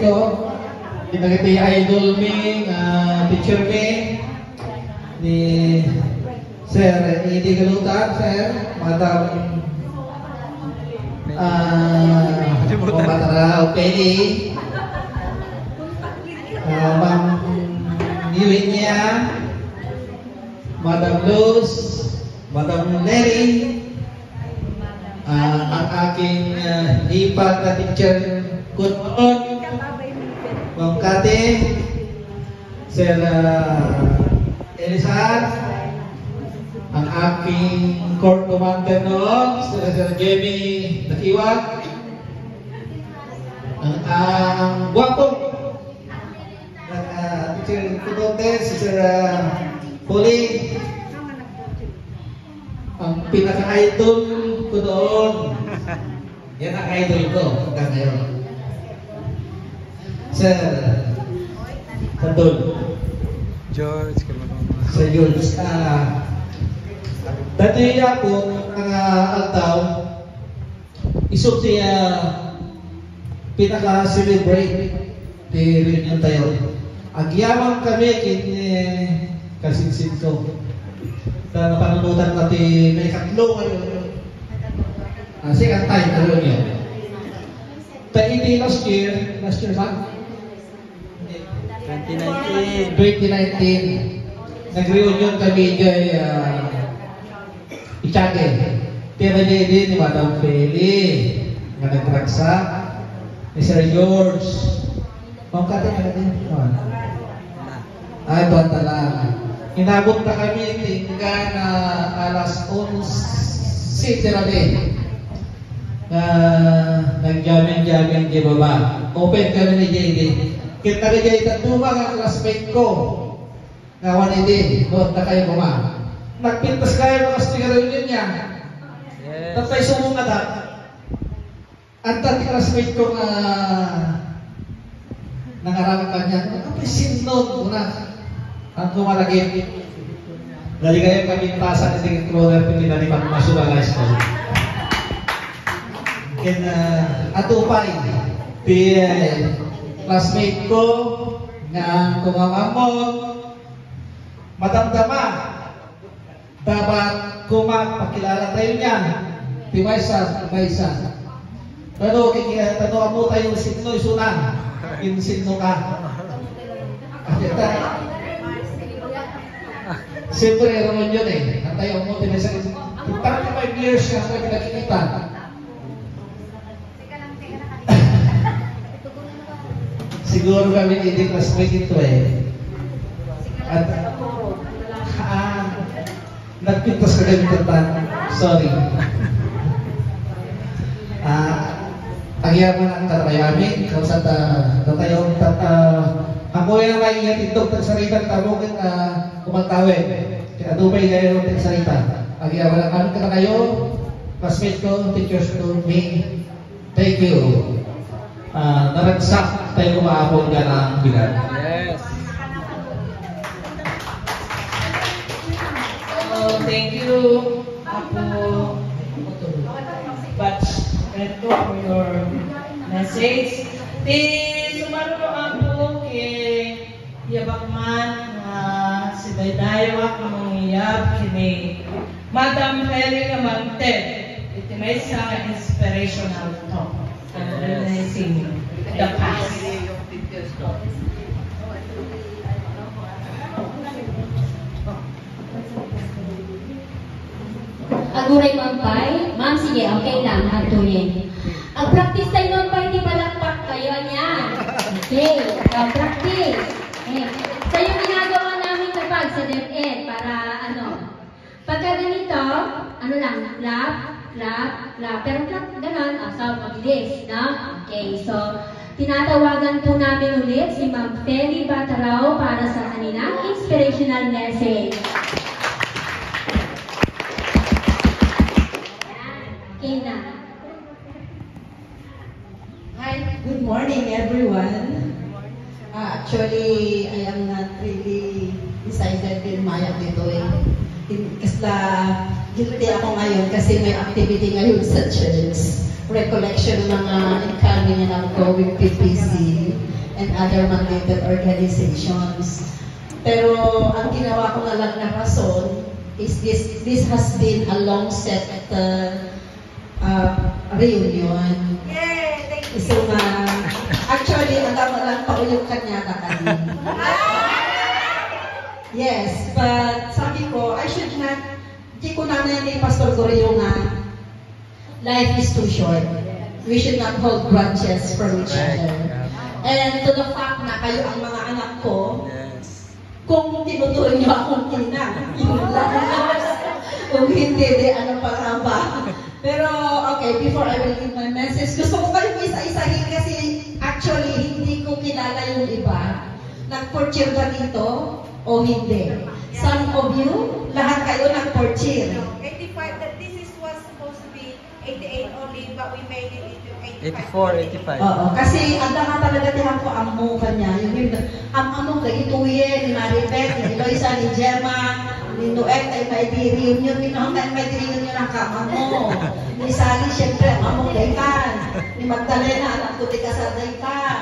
ko. Kinagiti idol me, teacher me, ni Sir Edie Galutan, Sir, Madam Matara Opeli, Ma'am Yuinya, Madam Luz, Madam Neri, ang aking ipag na teacher Kuton, Ma'am Kati, Sir Elisan, ang aking court commander noon, Sir Jamie Nakiwag, ang guwapong teacher Kutote, si Sir Puli, ang pinaka-idol ko doon. Yan ang idol ko hanggang ngayon. Sir Sandol. George, Sir George. Dati ako, mga altaw, isok siya pinaka-celebrate di reunion tayo. Agyaman kami kasinsin ko. Sa napanunutan natin may katlo ngayon. Second time ngayon yun. Pero hindi last year ba? 2019. 2019. Nag-reunion kami kay Ichage. Pero din ni Madam Feli. Nga nagtraksa. Ni Sir George. Ma'am Kati na din. Ay, bata lang. Inabot na kami tinggan na alas 11 tirade. Nag-jamming di baba. Open kami ni JD. Kita rin kayo tatuma ng classmate ko. Ngawan hindi. Doon na kayo baba. Nagpintas kayo mga sticker yun niya. Tapay sumungat ha. Ang tati classmate ko na nangarang ka niya. Kapay sinod ko na. Ang kumalagin. Dali kayo kami tasan ng tingin cloner kung tinalipan masubalas ko. Atupay. Classmate ko na kumamamot. Madamdama. Dapat pakilala tayo niya. Timaysa. Pero tatuan mo tayo yung signo isunan. Yung signo ka. Siyempre, naman yun eh. Antayo mo, tinasa 35 years na ako nakikita. Siguro kami hindi classmate ito eh. At nagpintas ka kami tatan. Sorry. Ang yaman ang tatayami. Kung sa tatayong ako yung may itintok ng sarita tamukin kumantawin. Kaya dubay kayo ng sarita. Ang yaman ang kami kayo, classmate ko, teachers ko, me. Thank you. Naragsak tayo kumaapon ka ng bilan. Yes. Thank you, Apo Batch Reto, for your message. Sumaro ako kay Yabakman si Daydayawak na mangyayab kini Madam Heli Kamante. Ito may sa inspirational talk. Reminiscing the past. Aguray Mampay, ma'am sige, okay lang, hatuyin. Ang practice tayo nun pa, hindi palakpak kayo niyan. Okay, practice. So yung ginagawa namin kapag sa DepEd, para pagka ganito, lang, clap. Pero clap, ganon, so mabilis, no? Okay, so tinatawagan po namin ulit si Ma'am Feli Batarao para sa kanilang inspirational message. Okay na. Hi, good morning everyone. Actually, I am not really decided din mayak dito eh. Kasi guilty ako ngayon kasi may activity ngayon sa church. Recollection ng mga incoming and outgoing PPC. other mandated organizations. Pero ang ginawa ko na lang na rason is this has been a long set reunion. So, actually, alam mo lang pauyong kanya na kami. Yes, but sabi ko, I should not, di ko na ni Pastor Goryo nga, life is too short. We should not hold grudges from each other. And to the fact na kayo ang mga anak ko, kung tinutuloy niyo akong kinang, yun lang. Kung hindi, di ano pa nga ba. Pero, okay, before I will give my message, gusto ko kayo isa-isahin kasi actually, hindi ko kilala yung iba. Nag-portier ba dito o hindi? Some of you, lahat kayo nag-portier. 85, that this was supposed to be 88 only, but we made it into 84, 85. Oo, kasi ang nga talaga tihan ko amo kanya. Yung amo kay Ituye, ni Maribeth, ni Eloisa, ni Gemma, ni Noel, ay may reunion, ni Noel, ay may reunion ang kama mo. Ni Sally, syempre, ang amo Daykan. Ni Magdalena, anak ko, tika sa Daykan.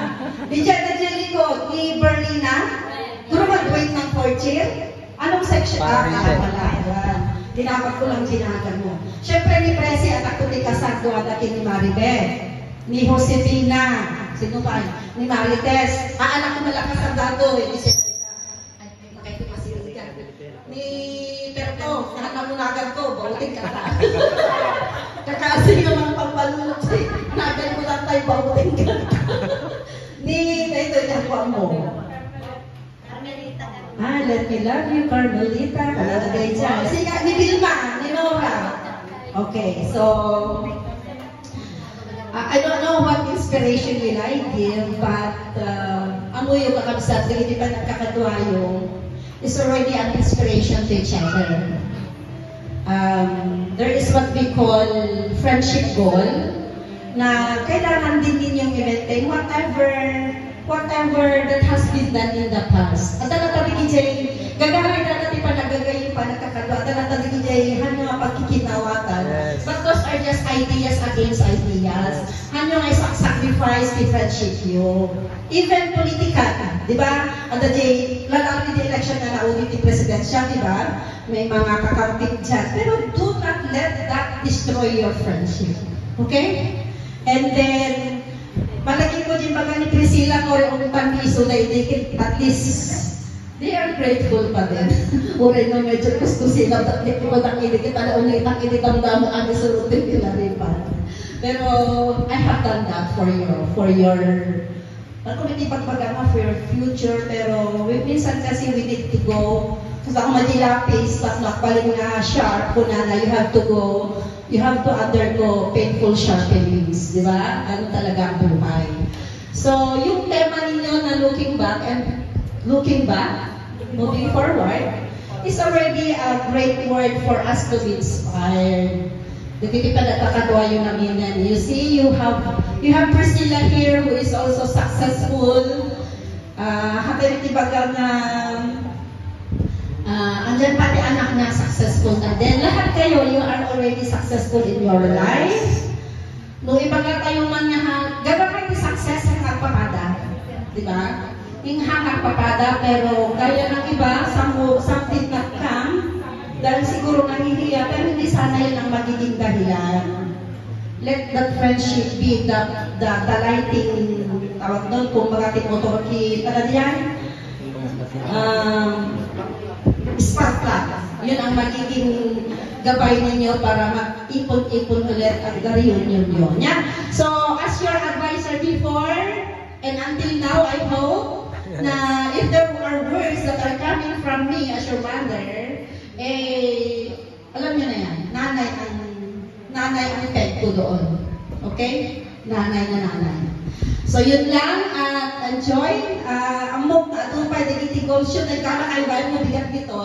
Ni Jenna Jericho, ni Berlina, duro mag-wait ng 4th year. Anong section? Wala. Dinapat ko lang ginagan mo. Syempre ni Presi, anak ko, tika sa Duadakin ni Maribeth. Ni Josefina, sino pa? Ni Marites, anak ko malakas ang dato, ni Senaita, ay, makikipasilig ka. Ni Perto, nanamunagan ko, bauting ka ta. Kakasig naman pagbalulog si, nagan ko lang tayo, bauting ka ta. Ni, ito yung ako mo. Let me love you, Carmelita. Kalagay dyan. Sige, ni Vilma, ni Nora. Okay, so, I don't know what inspiration will I give, but amo yung kakabsat, hindi pa nagkakadwa yung, is already an inspiration to each other. There is what we call friendship goal, na kailangan din ninyong i-maintain whatever that has been done in the past. At natatagin dyan, gagahay na natin pa nagagayin pa nagkakadwa, at natatagin dyan, hanyo nga pagkikinawatan. But those are just ideas against ideas. Hanyo nga isang sacrifice the friendship you. Even political, di ba? At the lalaki the election na nauli ni presidensya, di ba? May mga kakamping dyan. Pero do not let that destroy your friendship. Okay? And then, malagay ko din baga ni Priscilla ko yung pang-iso na at least they are grateful pa din. Uray na medyo gusto sila, bakit ko nakilig kita na ulit ang damo ang isurutin nila rin pa. Pero I have done that for your ako hindi pagpagama for your future, pero minsan kasi we need to go, kasi ako madilapis, tapos nakpaling na sharp ko na you have to go, you have to undergo painful sharpenings, di ba? Ano talaga ang buhay. So, yung tema ninyo na looking back, moving forward, is already a great word for us to be inspired. Hindi pa nakakadwa yung namin yan. You see, you have Priscilla here who is also successful. Hatin tibaga na andyan pati anak niya successful na. Then lahat kayo, you are already successful in your life. Nung ibaga kayo man nga, gagawin kayo success ang nagpapada. Diba? Yung nagpapada, pero kaya ng iba, something not come, dahil siguro nahihiya, pero hindi sana yun ang magiging dahilan. Let that friendship be the lighting, tawag doon, kung magating motor ki, kada diyan, spark plug. Yun ang magiging gabay ninyo para mag-ipon-ipon ulit ang reunion yun. Yeah? So, as your advisor before, and until now, I hope, na if there are words that are coming from me as your mother, alam nyo na yan, nanay ang peg ko doon. Okay? Nanay na nanay. So, yun lang, at enjoy. Amok na ito pa, nagitigon siya, nagkamakay ba yung mabigat dito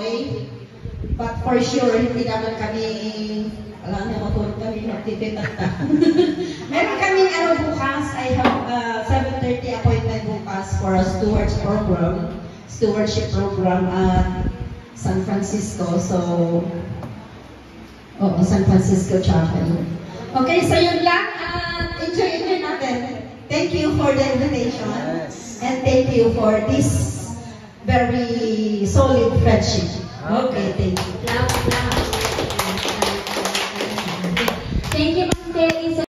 but for sure, hindi naman kami, alam niyo, matulog kami, magtititata. Meron kaming bukas, I have 7:30 appointment bukas for a stewardship program at San Francisco. So, San Francisco Chapel. Okay, so yun lang. Enjoy natin. Thank you for the invitation. And thank you for this very solid friendship. Okay, thank you. Salamat